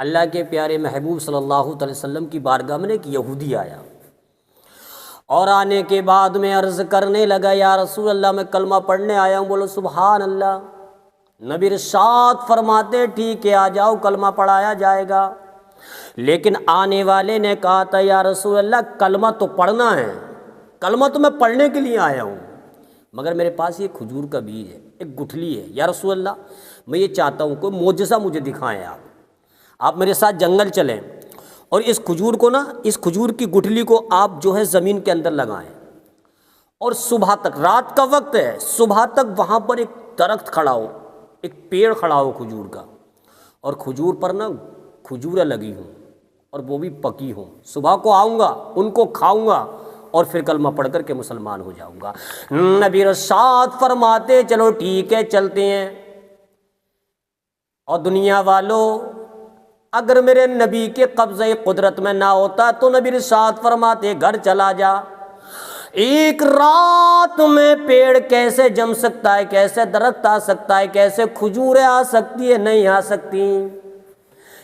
اللہ کے پیارے محبوب صلی اللہ علیہ وسلم کی بارگاہ میں ایک یہودی آیا، اور آنے کے بعد میں عرض کرنے لگا یا رسول اللہ میں کلمہ پڑھنے آیا ہوں۔ بولو سبحان اللہ۔ نبی ارشاد فرماتے ٹھیک ہے آ جاؤ، کلمہ پڑھایا جائے گا۔ لیکن آنے والے نے کہا تھا یا رسول اللہ کلمہ تو پڑھنا ہے، کلمہ تو میں پڑھنے کے لیے آیا ہوں، مگر میرے پاس یہ کھجور کا بیج ہے، ایک گٹھلی ہے، یا رسول اللہ میں یہ چاہتا ہوں کوئی معجزہ مجھے دکھائیں، آپ میرے ساتھ جنگل چلیں اور اس کھجور کو نا، اس کھجور کی گٹھلی کو آپ جو ہے زمین کے اندر لگائیں، اور صبح تک، رات کا وقت ہے، صبح تک وہاں پر ایک درخت کھڑا ہو، ایک پیڑ کھڑا ہو کھجور کا، اور کھجور پر نا کھجوریں لگی ہوں اور وہ بھی پکی ہوں۔ صبح کو آؤں گا، ان کو کھاؤں گا اور پھر کلمہ پڑھ کر کے مسلمان ہو جاؤں گا۔ نبی ارشاد فرماتے چلو ٹھیک ہے چلتے ہیں۔ اور دنیا والوں اگر میرے نبی کے قبضہ قدرت میں نہ ہوتا تو نبی ارشاد فرماتے گھر چلا جا، ایک رات میں پیڑ کیسے جم سکتا ہے، کیسے درخت آ سکتا ہے، کیسے کھجوریں آ سکتی ہے، نہیں آ سکتی،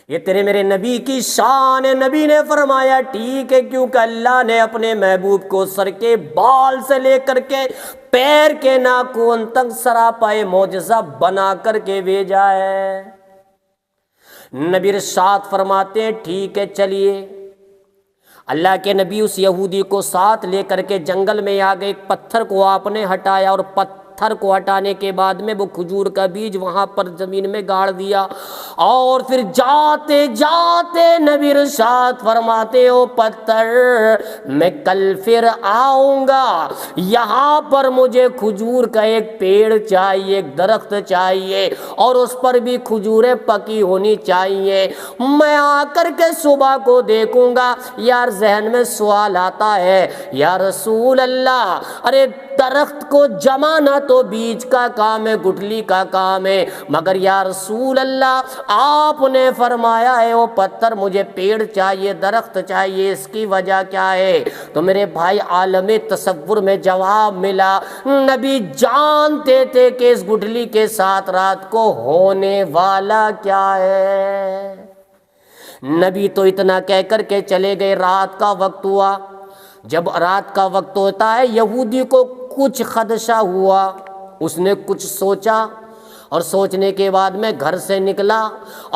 یہ تیرے میرے نبی کی شان ہے۔ نبی نے فرمایا ٹھیک ہے، کیونکہ اللہ نے اپنے محبوب کو سر کے بال سے لے کر کے پیر کے ناخن تک سراپائے معجزہ بنا کر کے بھیجا ہے۔ نبی ارشاد فرماتے ہیں ٹھیک ہے چلیے۔ اللہ کے نبی اس یہودی کو ساتھ لے کر کے جنگل میں آ گئے، ایک پتھر کو آپ نے ہٹایا، اور پتھر کو ہٹانے کے بعد میں وہ کھجور کا بیج وہاں پر زمین میں گاڑ دیا، اور پھر جاتے جاتے نبی ارشاد فرماتے ہو پتھر میں کل پھر آؤں گا، یہاں پر مجھے کھجور کا ایک پیڑ چاہیے، ایک درخت چاہیے، اور اس پر بھی کھجوریں پکی ہونی چاہیے، میں آ کر کے صبح کو دیکھوں گا۔ یار ذہن میں سوال آتا ہے یا رسول اللہ، ارے درخت کو جمانا تو بیج کا کام ہے، گٹھلی کا کام ہے، مگر یا رسول اللہ آپ نے فرمایا ہے وہ پتھر مجھے پیڑ چاہیے، درخت چاہیے، اس کی وجہ کیا ہے؟ تو میرے بھائی عالم تصور میں جواب ملا، نبی جانتے تھے کہ اس گٹھلی کے ساتھ رات کو ہونے والا کیا ہے۔ نبی تو اتنا کہہ کر کے چلے گئے۔ رات کا وقت ہوا، جب رات کا وقت ہوتا ہے یہودی کو کچھ خدشہ ہوا، اس نے کچھ سوچا، اور سوچنے کے بعد میں گھر سے نکلا،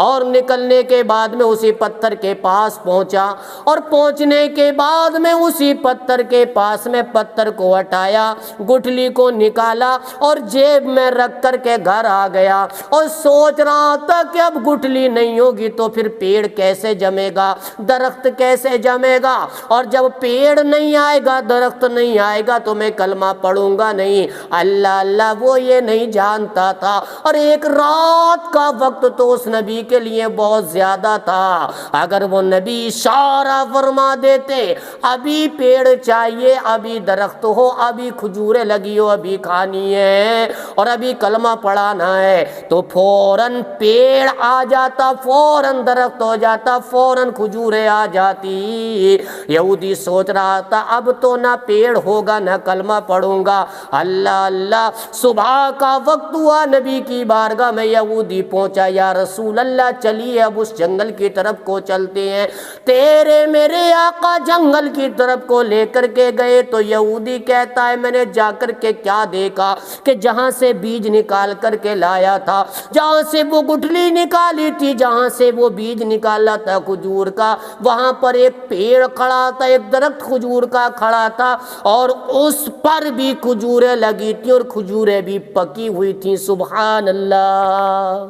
اور نکلنے کے بعد میں اسی پتھر کے پاس پہنچا، اور پہنچنے کے بعد میں اسی پتھر کے پاس میں پتھر کو ہٹایا، گٹھلی کو نکالا اور جیب میں رکھ کر کے گھر آ گیا، اور سوچ رہا تھا کہ اب گٹھلی نہیں ہوگی تو پھر پیڑ کیسے جمے گا، درخت کیسے جمے گا، اور جب پیڑ نہیں آئے گا، درخت نہیں آئے گا تو میں کلمہ پڑھوں گا نہیں۔ اللہ اللہ وہ یہ نہیں جانتا تھا، اور ایک رات کا وقت تو اس نبی کے لیے بہت زیادہ تھا، اگر وہ نبی اشارہ فرما دیتے ابھی پیڑ چاہیے، ابھی درخت ہو، ابھی کھجوریں لگی ہو، ابھی کھانی ہے اور ابھی کلمہ پڑھانا ہے، تو فوراً پیڑ آ جاتا، فوراً درخت ہو جاتا، فوراً کھجوریں آ جاتی۔ یہودی سوچ رہا تھا اب تو نہ پیڑ ہوگا نہ کلمہ پڑھوں گا۔ اللہ اللہ، صبح کا وقت ہوا، نبی کی بارگاہ میں یہودی پہنچا، یا رسول اللہ چلیے اب اس جنگل کی طرف کو چلتے ہیں۔ تیرے میرے آقا جنگل کی طرف کو لے کر کے گئے تو یہودی کہتا ہے میں نے جا کر کے کیا دیکھا کہ جہاں سے بیج نکال کر کے لایا تھا، جہاں سے وہ گٹھلی نکالی تھی، جہاں سے وہ بیج نکالا تھا کھجور کا، وہاں پر ایک پیڑ کھڑا تھا، ایک درخت کھجور کا کھڑا تھا، اور اس پر بھی کھجوریں لگی تھی اور کھجوریں بھی پکی ہوئی تھیں۔ سبحان اللہ۔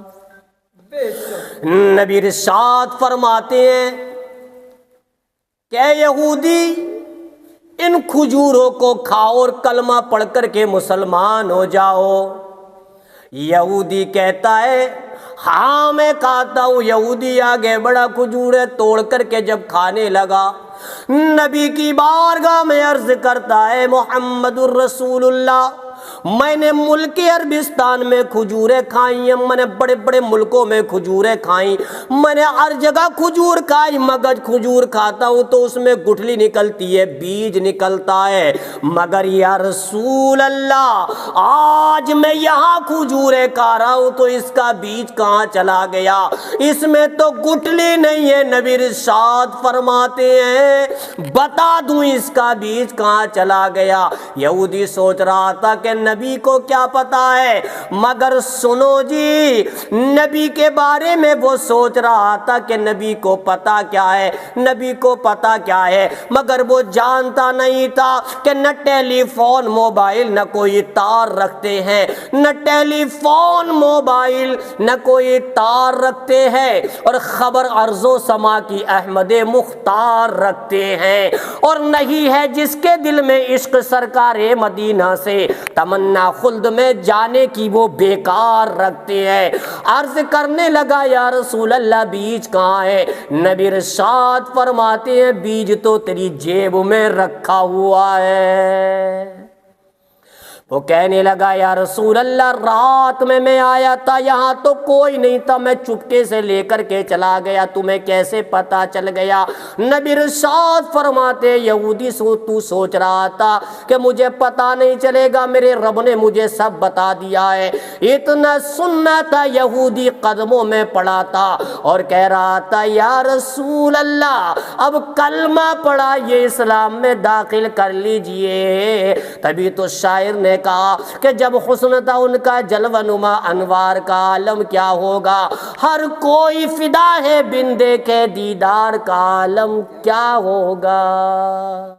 نبی ارشاد فرماتے ہیں کہ اے یہودی ان کھجوروں کو کھاؤ اور کلمہ پڑھ کر کے مسلمان ہو جاؤ۔ یہودی کہتا ہے ہاں میں کھاتا ہوں۔ یہودی آگے بڑا، کھجوریں توڑ کر کے جب کھانے لگا، نبی کی بارگاہ میں عرض کرتا ہے محمد الرسول اللہ میں نے ملک عربستان میں کھجوریں کھائی ہیں، میں نے بڑے بڑے ملکوں میں کھجوریں کھائیں، میں نے ہر جگہ کھجور کھائی، مگر کھجور کھاتا ہوں تو اس میں گٹھلی نکلتی ہے، بیج نکلتا ہے، مگر یا رسول اللہ آج میں یہاں کھجوریں کھا رہا ہوں تو اس کا بیج کہاں چلا گیا؟ اس میں تو گٹھلی نہیں ہے۔ نبی ارشاد فرماتے ہیں بتا دوں اس کا بیج کہاں چلا گیا؟ یہودی سوچ رہا تھا کہ نبی کو کیا پتا ہے، مگر سنو جی، نبی کے بارے میں وہ سوچ رہا تھا کہ نبی کو پتا کیا ہے، نبی کو پتا کیا ہے، مگر وہ جانتا نہیں تھا کہ نہ ٹیلی فون موبائل نہ کوئی تار رکھتے ہیں، نہ ٹیلی فون موبائل نہ کوئی تار رکھتے ہیں، اور خبر ارض و سما کی احمد مختار رکھتے ہیں، اور نہیں ہے جس کے دل میں عشق سرکار مدینہ سے تمنا خلد میں جانے کی وہ بیکار رکھتے ہیں۔ عرض کرنے لگا یا رسول اللہ بیج کہاں ہے؟ نبی ارشاد فرماتے ہیں بیج تو تیری جیب میں رکھا ہوا ہے۔ وہ کہنے لگا یا رسول اللہ رات میں آیا تھا، یہاں تو کوئی نہیں تھا، میں چپکے سے لے کر کے چلا گیا، تمہیں کیسے پتا چل گیا؟ نبی ارشاد فرماتے یہودی تو سوچ رہا تھا کہ مجھے پتا نہیں چلے گا، میرے رب نے مجھے سب بتا دیا ہے۔ اتنا سننا تھا یہودی قدموں میں پڑا تھا اور کہہ رہا تھا یا رسول اللہ اب کلمہ پڑھا، یہ اسلام میں داخل کر لیجئے۔ تبھی تو شاعر نے کہا کہ جب حسن تھا ان کا جلوہ نما انوار کا عالم کیا ہوگا، ہر کوئی فدا ہے بن دیکھے دیدار کا عالم کیا ہوگا۔